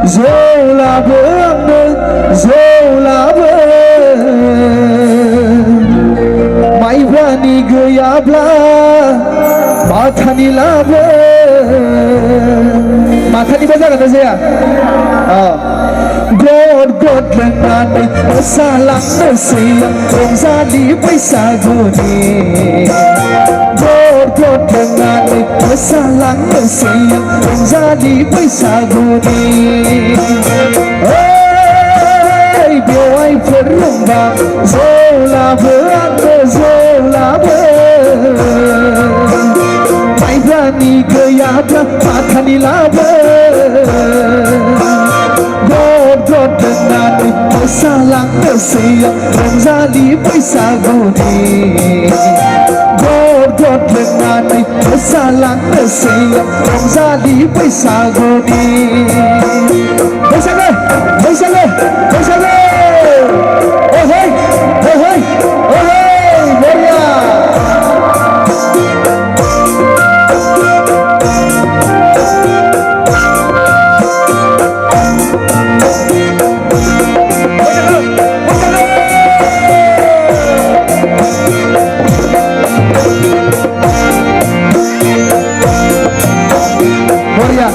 Zolabı Mayvani gıyabla Mathani labı Mathani baca kata saya God lengan Masalang nasiyang Rongzali paisaguni God lengan Masalang nasiyang Rongzali paisaguni Hey biawai perlumbang Zolabı Zolabı Mayvani gıyabla Mathani labı God dengan masalang nasiyang Rongzali paisaguni God dengan masalang nasiyang Rongzali paisaguni Bersama Oh hey Maria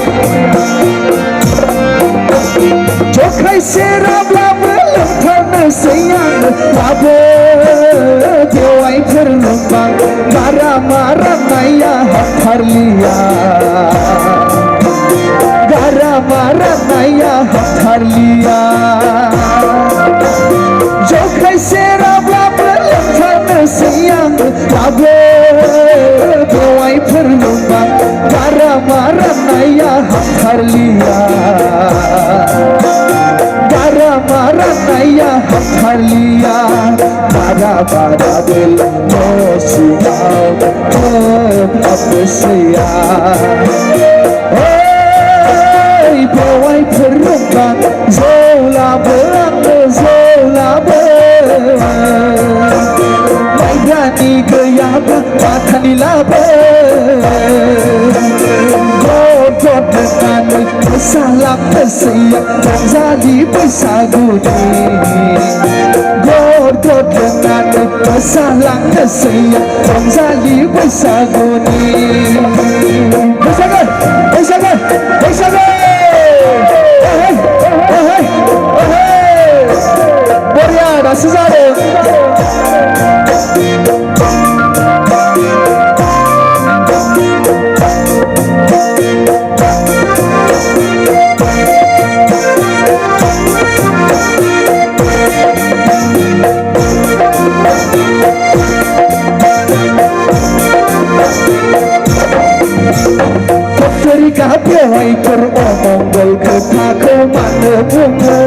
Jokrai serap lama lentana sayang Laba Dewai perlumbang Gara-mara naya harlia Gara-mara naya harlia Jokrai serap lama lentana sayang Laba Dewai perlumbang Gara-mara naya harlia Gara-gara naya harlia Bara-bara dil Mosiyam Apesya Hey Bewai perlumbang Zolabı Maydani gıyabı Mathani labı God dengan masalang nasiyang Rongzali paisaguni God dengan masalang nasiyang Rongzali paisaguni Bersama Maria dah sesada Ketika biawai beromong Kata mana bunga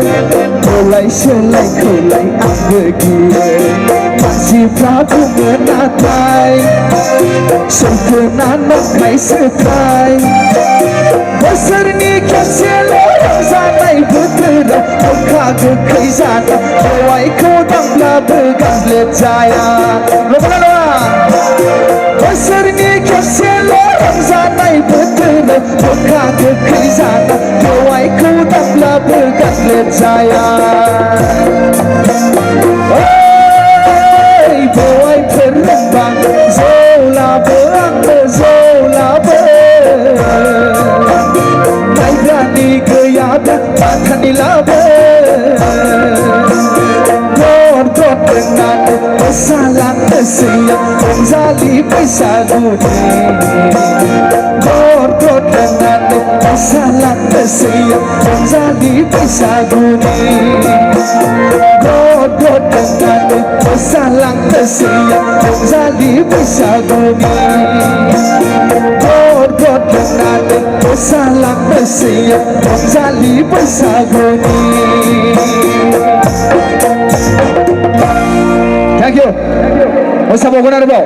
Mulai selai kelai anggegia Masih prabu menatai Sekenan makai sekai Besar nikah selorang zanai berkena Muka kekai zana Biawai kodang belah begang lejaya Loba Besar nikah selorang zanai berkena Muka kekai zana Biawai kodang belah begang lejaya Hey biawai perlumbang Zolabı Mayvani gıyabla Mathani labı God dengan masalang nasiyang Rongzali paisaguni God dengan masalang nasiyang Rongzali paisaguni God dengan masalang nasiyang Rongzali paisaguni God dengan masalang nasiyang Rongzali paisaguni Thank you. Bersama Gunar Bau.